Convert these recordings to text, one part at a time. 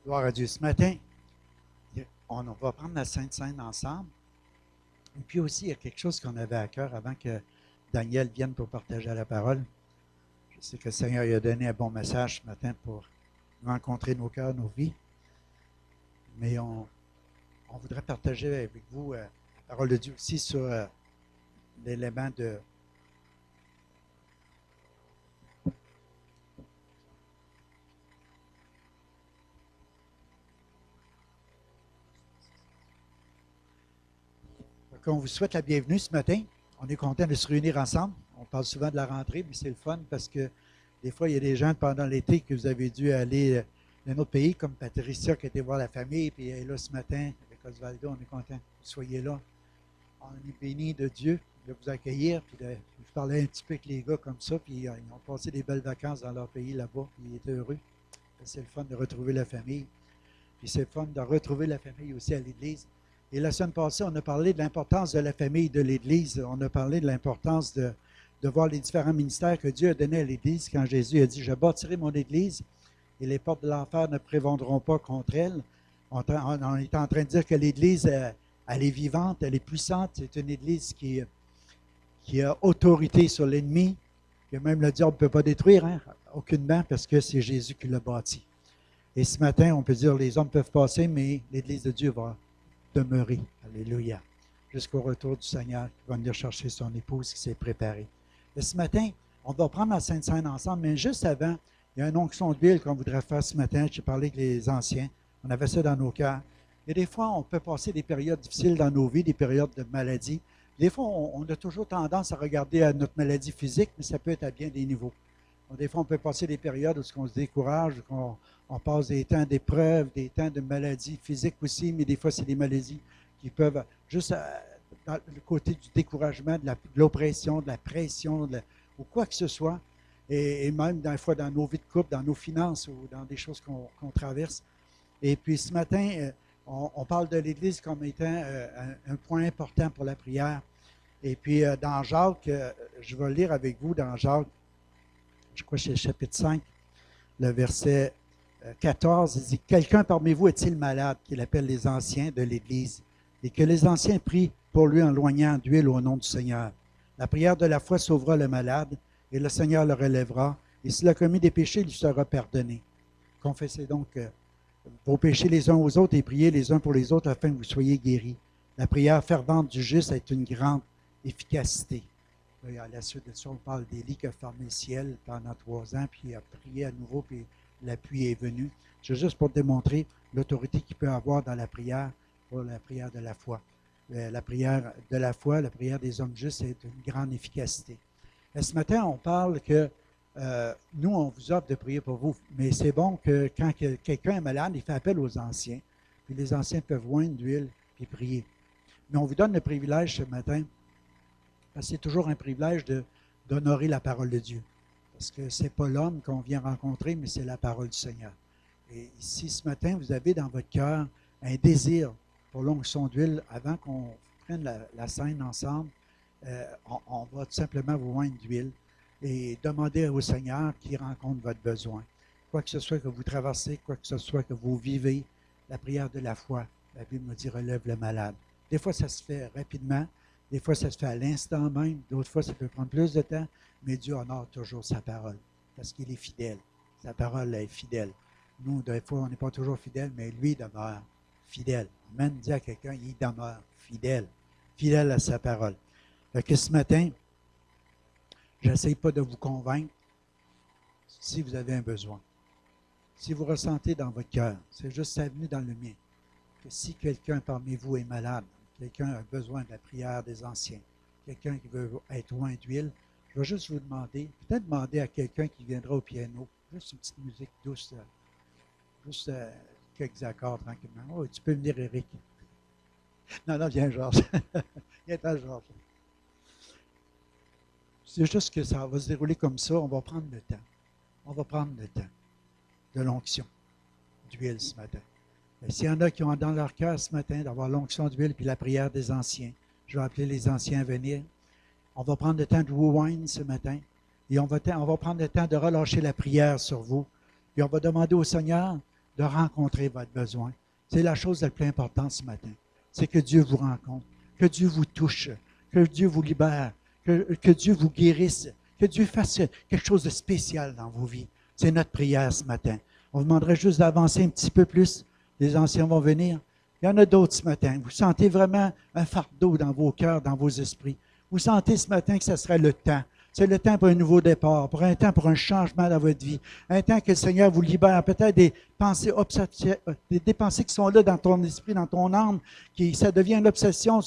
Gloire à Dieu. Ce matin, on va prendre la Sainte Seine ensemble. Et puis aussi, il y a quelque chose qu'on avait à cœur avant que Daniel vienne pour partager la parole. Je sais que le Seigneur lui a donné un bon message ce matin pour rencontrer nos cœurs, nos vies. Mais on voudrait partager avec vous la parole de Dieu aussi sur l'élément de... Donc, on vous souhaite la bienvenue ce matin. On est content de se réunir ensemble. On parle souvent de la rentrée, mais c'est le fun parce que des fois, il y a des gens pendant l'été que vous avez dû aller dans un autre pays, comme Patricia qui a été voir la famille, puis elle est là ce matin avec Osvaldo. On est content que vous soyez là. On est béni de Dieu de vous accueillir, puis de vous parler un petit peu avec les gars comme ça, puis ils ont passé des belles vacances dans leur pays là-bas, puis ils étaient heureux. C'est le fun de retrouver la famille. Puis c'est le fun de retrouver la famille aussi à l'Église. Et la semaine passée, on a parlé de l'importance de la famille de l'Église. On a parlé de l'importance de voir les différents ministères que Dieu a donnés à l'Église quand Jésus a dit « Je bâtirai mon Église et les portes de l'enfer ne prévaudront pas contre elle ». On est en train de dire que l'Église, elle est vivante, elle est puissante. C'est une Église qui a autorité sur l'ennemi, que même le diable ne peut pas détruire, hein, aucunement, parce que c'est Jésus qui l'a bâti. Et ce matin, on peut dire les hommes peuvent passer, mais l'Église de Dieu va demeurer. Alléluia. Jusqu'au retour du Seigneur qui va venir chercher son épouse qui s'est préparée. Et ce matin, on va prendre la Sainte Seine ensemble, mais juste avant, il y a une onction d'huile qu'on voudrait faire ce matin. J'ai parlé avec les anciens. On avait ça dans nos cœurs. Et des fois, on peut passer des périodes difficiles dans nos vies, des périodes de maladie. Des fois, on a toujours tendance à regarder à notre maladie physique, mais ça peut être à bien des niveaux. Donc, des fois, on peut passer des périodes où on se décourage, où on passe des temps d'épreuves, des temps de maladies physiques aussi, mais des fois, c'est des maladies qui peuvent, juste dans le côté du découragement, de l'oppression, de la pression, ou quoi que ce soit, et même des fois dans nos vies de couple, dans nos finances ou dans des choses qu'on traverse. Et puis ce matin, on parle de l'Église comme étant un point important pour la prière. Et puis dans Jacques, je vais lire avec vous dans Jacques, je crois que c'est le chapitre 5, le verset 14, il dit « Quelqu'un parmi vous est-il malade, qu'il appelle les anciens de l'Église, et que les anciens prient pour lui en loignant d'huile au nom du Seigneur. La prière de la foi sauvera le malade, et le Seigneur le relèvera, et s'il a commis des péchés, il lui sera pardonné. Confessez donc vos péchés les uns aux autres et priez les uns pour les autres afin que vous soyez guéris. La prière fervente du juste a une grande efficacité. » À la suite de ça, on parle d'Élie qui a fermé le ciel pendant 3 ans, puis il a prié à nouveau, puis l'appui est venu. C'est juste pour démontrer l'autorité qu'il peut avoir dans la prière, pour la prière de la foi. La prière de la foi, la prière des hommes justes, c'est une grande efficacité. Et ce matin, on parle que nous, on vous offre de prier pour vous, mais c'est bon que quand quelqu'un est malade, il fait appel aux anciens, puis les anciens peuvent oindre d'huile puis prier. Mais on vous donne le privilège ce matin, parce que c'est toujours un privilège d'honorer la parole de Dieu. Parce que ce n'est pas l'homme qu'on vient rencontrer, mais c'est la parole du Seigneur. Et ici, ce matin, vous avez dans votre cœur un désir pour l'onction d'huile. Avant qu'on prenne la scène ensemble, on va tout simplement vous oindre d'huile et demander au Seigneur qu'il rencontre votre besoin. Quoi que ce soit que vous traversez, quoi que ce soit que vous vivez, la prière de la foi, la Bible nous dit, relève le malade. Des fois, ça se fait rapidement. Des fois, ça se fait à l'instant même. D'autres fois, ça peut prendre plus de temps. Mais Dieu honore toujours sa parole parce qu'il est fidèle. Sa parole est fidèle. Nous, des fois, on n'est pas toujours fidèle, mais lui demeure fidèle. Amen. Dit à quelqu'un, il demeure fidèle. Fidèle à sa parole. Fait que ce matin, j'essaie pas de vous convaincre si vous avez un besoin. Si vous ressentez dans votre cœur, c'est juste ça venu dans le mien, que si quelqu'un parmi vous est malade, quelqu'un a besoin de la prière des anciens, quelqu'un qui veut être oint d'huile, je vais juste vous demander, peut-être demander à quelqu'un qui viendra au piano, juste une petite musique douce, juste quelques accords tranquillement. Oh, tu peux venir, Eric. Non, viens, Georges. Viens-t'en, Georges. C'est juste que ça va se dérouler comme ça, on va prendre le temps. On va prendre le temps de l'onction d'huile ce matin. S'il y en a qui ont dans leur cœur ce matin d'avoir l'onction d'huile puis la prière des anciens, je vais appeler les anciens à venir. On va prendre le temps de vous oindre ce matin et on va prendre le temps de relâcher la prière sur vous. Puis on va demander au Seigneur de rencontrer votre besoin. C'est la chose la plus importante ce matin. C'est que Dieu vous rencontre, que Dieu vous touche, que Dieu vous libère, que Dieu vous guérisse, que Dieu fasse quelque chose de spécial dans vos vies. C'est notre prière ce matin. On vous demanderait juste d'avancer un petit peu plus. Les anciens vont venir. Il y en a d'autres ce matin. Vous sentez vraiment un fardeau dans vos cœurs, dans vos esprits. Vous sentez ce matin que ce serait le temps. C'est le temps pour un nouveau départ, pour un temps pour un changement dans votre vie. Un temps que le Seigneur vous libère, peut-être des pensées des pensées qui sont là dans ton esprit, dans ton âme, qui ça devient une obsession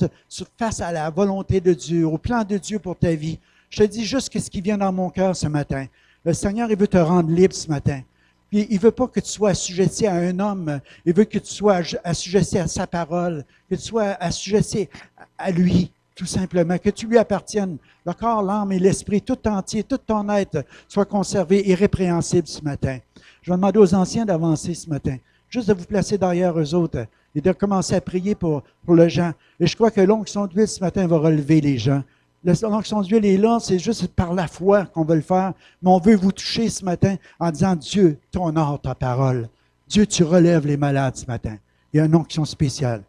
face à la volonté de Dieu, au plan de Dieu pour ta vie. Je te dis juste ce qui vient dans mon cœur ce matin. Le Seigneur, il veut te rendre libre ce matin. Puis, il ne veut pas que tu sois assujetti à un homme. Il veut que tu sois assujetti à sa parole, que tu sois assujetti à lui, tout simplement, que tu lui appartiennes. Le corps, l'âme et l'esprit, tout entier, tout ton être soit conservé irrépréhensible ce matin. Je vais demander aux anciens d'avancer ce matin, juste de vous placer derrière eux autres et de commencer à prier pour les gens. Et je crois que l'onction d'huile ce matin va relever les gens. L'onction d'huile est là, c'est juste par la foi qu'on veut le faire. Mais on veut vous toucher ce matin en disant, Dieu, ton ordre, ta parole. Dieu, tu relèves les malades ce matin. Il y a une onction spéciale.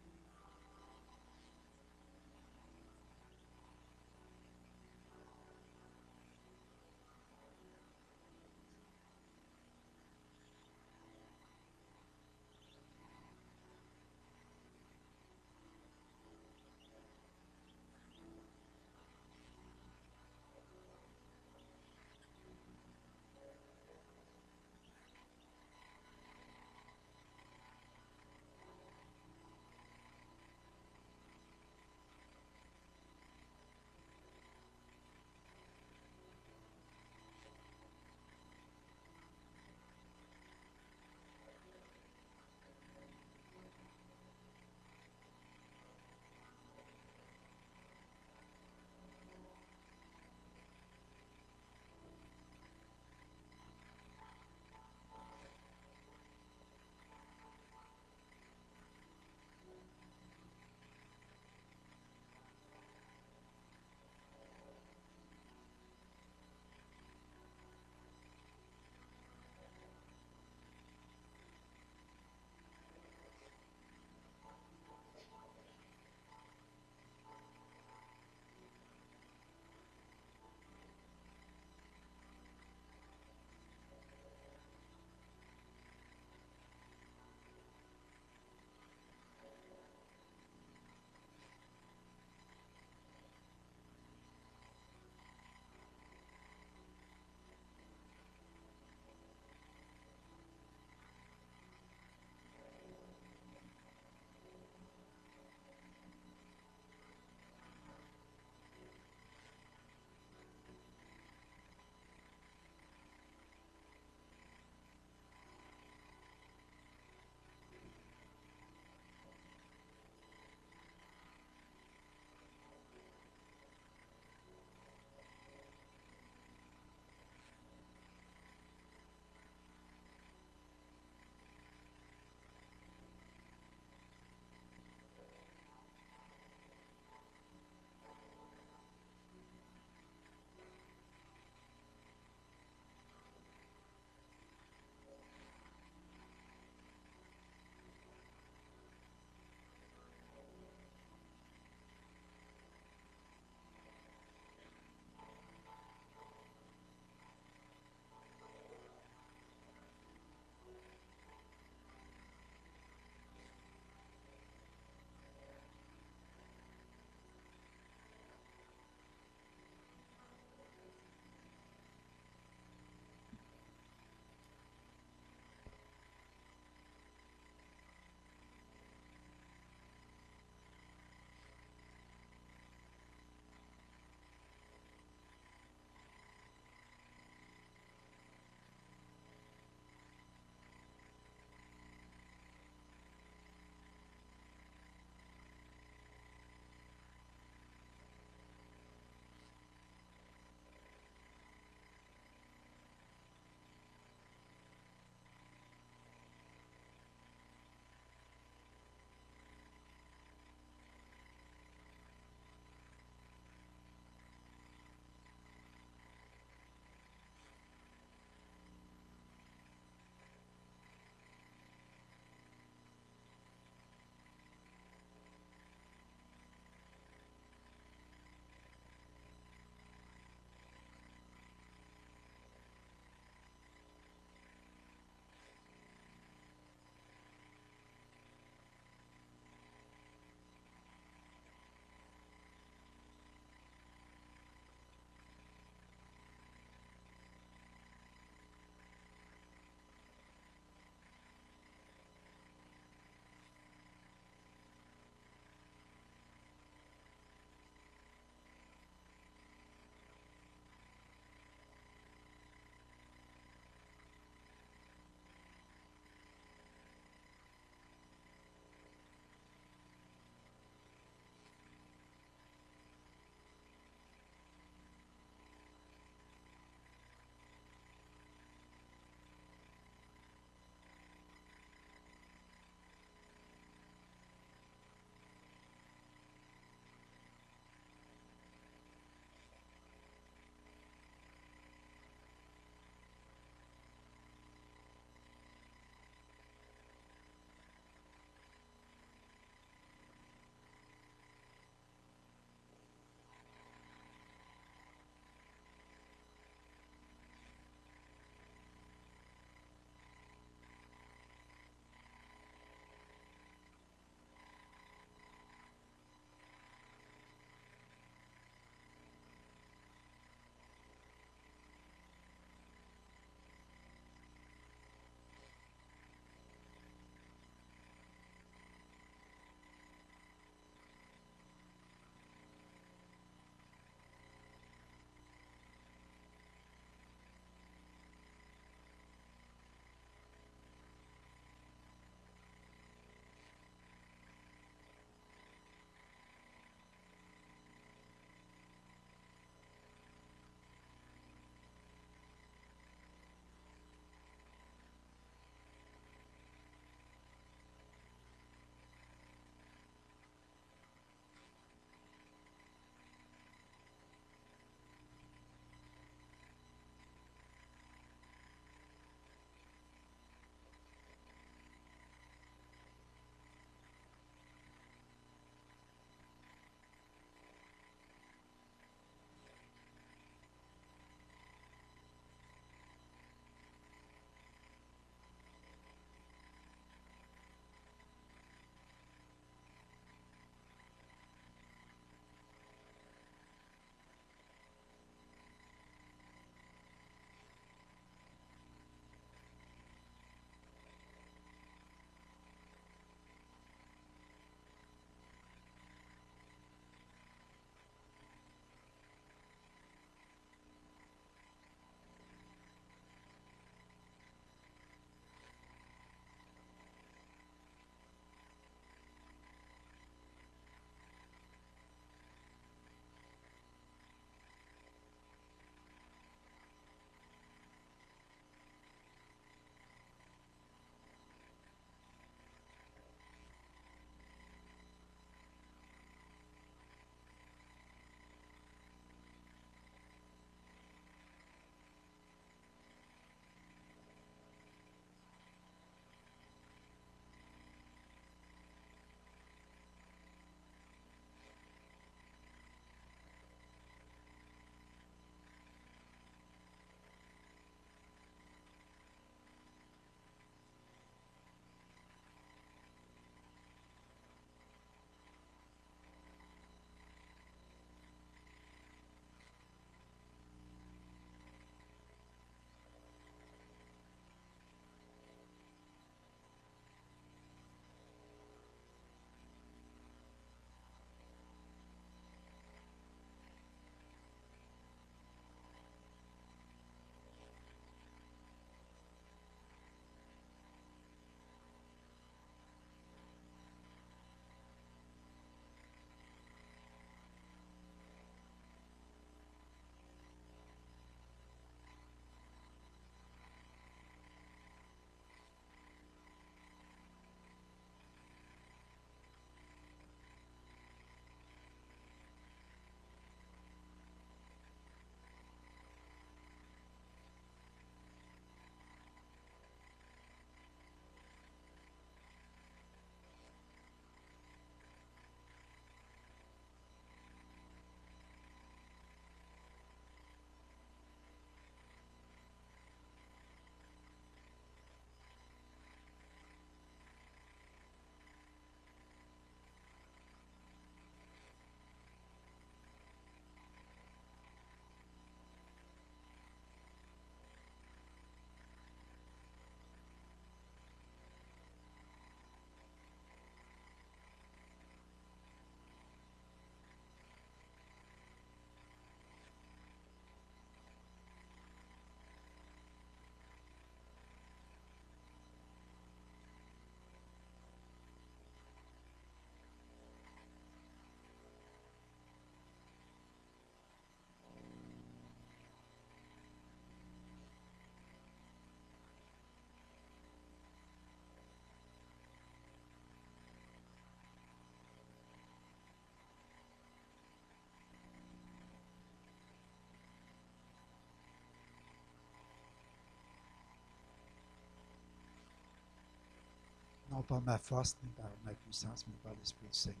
non par ma force, ni par ma puissance, mais par l'Esprit du Seigneur.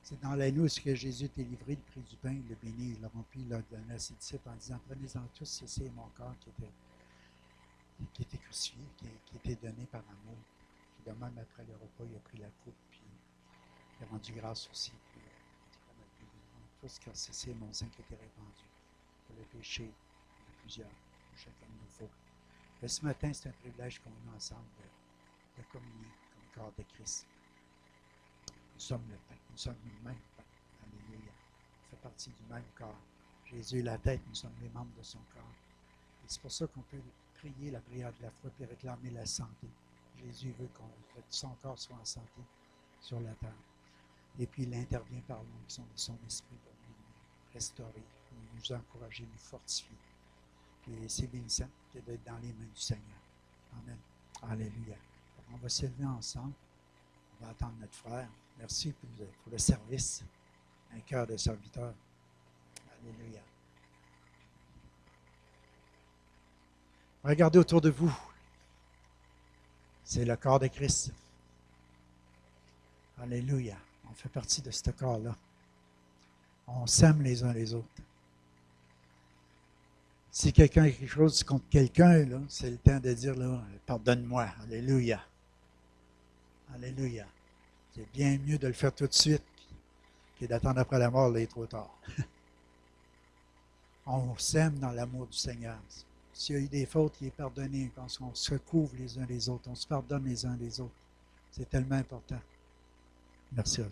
C'est dans l'agneau que Jésus était livré, il prit du pain, il le bénit, il le remplit, il l'a donné à ses disciples en disant, prenez-en tous, ceci est mon corps qui était crucifié, qui était donné par amour. Puis de même, après le repas, il a pris la coupe, puis il a rendu grâce aussi. Puis il a dit, tous, car ceci est mon sang qui était répandu pour le péché de plusieurs, pour chacun de nous faut. Et ce matin, c'est un privilège qu'on a ensemble de communier comme corps de Christ. Nous sommes le pain, nous sommes le même pain. Alléluia. On fait partie du même corps. Jésus est la tête, nous sommes les membres de son corps. Et c'est pour ça qu'on peut prier la prière de la foi et réclamer la santé. Jésus veut que son corps soit en santé sur la terre. Et puis il intervient par nous, qui sont de son esprit, pour nous restaurer, pour nous encourager, nous fortifier. Puis c'est bénissant d'être dans les mains du Seigneur. Amen. Alléluia. On va s'élever ensemble. On va attendre notre frère. Merci pour le service. Un cœur de serviteur. Alléluia. Regardez autour de vous. C'est le corps de Christ. Alléluia. On fait partie de ce corps-là. On s'aime les uns les autres. Si quelqu'un a quelque chose contre quelqu'un, là, c'est le temps de dire, là, pardonne-moi. Alléluia. Alléluia. C'est bien mieux de le faire tout de suite que d'attendre après la mort, là, il est trop tard. On s'aime dans l'amour du Seigneur. S'il y a eu des fautes, il est pardonné. Parce qu'on se couvre les uns les autres. On se pardonne les uns les autres. C'est tellement important. Merci à vous.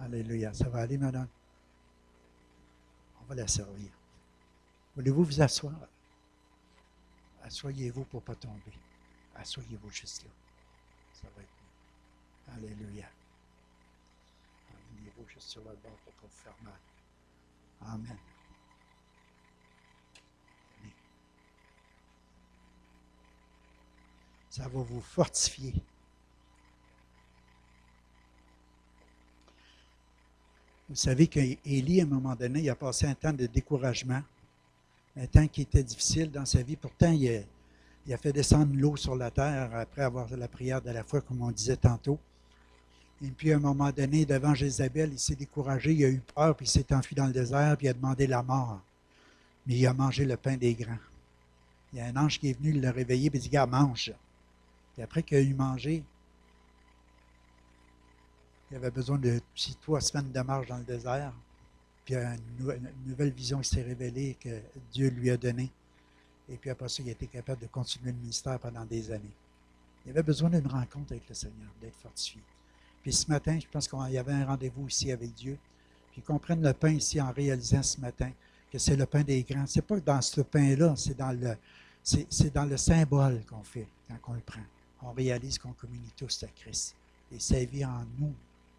Alléluia. Ça va aller, madame? On va la servir. Voulez-vous vous asseoir? Assoyez-vous pour ne pas tomber. Assoyez-vous juste là. Ça va être mieux. Alléluia. Alignez-vous juste sur le bord pour ne pas vous faire mal. Amen. Ça va vous fortifier. Vous savez qu'Élie, à un moment donné, il a passé un temps de découragement, un temps qui était difficile dans sa vie. Pourtant, il a fait descendre l'eau sur la terre après avoir la prière de la foi, comme on disait tantôt. Et puis, à un moment donné, devant Jézabel, il s'est découragé, il a eu peur, puis il s'est enfui dans le désert, puis il a demandé la mort. Mais il a mangé le pain des grands. Il y a un ange qui est venu le réveiller, puis il dit, gars, mange. Puis après qu'il a eu mangé, il avait besoin de 3 semaines de marche dans le désert. Puis une nouvelle vision s'est révélée que Dieu lui a donnée. Et puis après ça, il a été capable de continuer le ministère pendant des années. Il avait besoin d'une rencontre avec le Seigneur, d'être fortifié. Puis ce matin, je pense qu'il y avait un rendez-vous ici avec Dieu. Puis qu'on prenne le pain ici en réalisant ce matin que c'est le pain des grands. C'est pas dans ce pain-là, c'est dans le symbole qu'on fait quand on le prend. On réalise qu'on communie tous à Christ. Et sa vie en nous,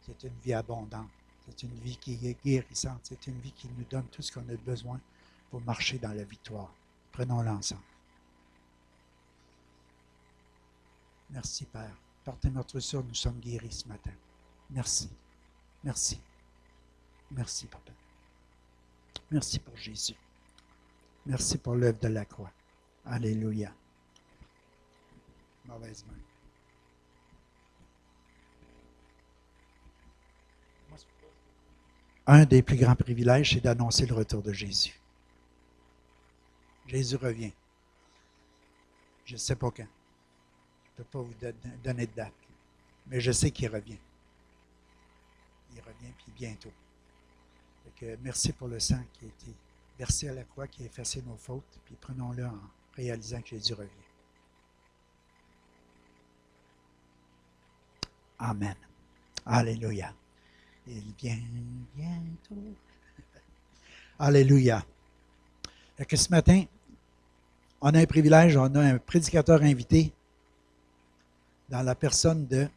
c'est une vie abondante. C'est une vie qui est guérissante. C'est une vie qui nous donne tout ce qu'on a besoin pour marcher dans la victoire. Prenons-le ensemble. Merci, Père. Par ta meurtrissure, nous sommes guéris ce matin. Merci. Merci. Merci, Papa. Merci pour Jésus. Merci pour l'œuvre de la croix. Alléluia. Mauvaise main. Un des plus grands privilèges, c'est d'annoncer le retour de Jésus. Jésus revient. Je ne sais pas quand. Je ne peux pas vous donner de date. Mais je sais qu'il revient. Il revient, puis bientôt. Donc, merci pour le sang qui a été versé à la croix, qui a effacé nos fautes, puis prenons-le en réalisant que Jésus revient. Amen. Alléluia. Il vient bientôt. Alléluia. Et que ce matin, on a un privilège, on a un prédicateur invité dans la personne de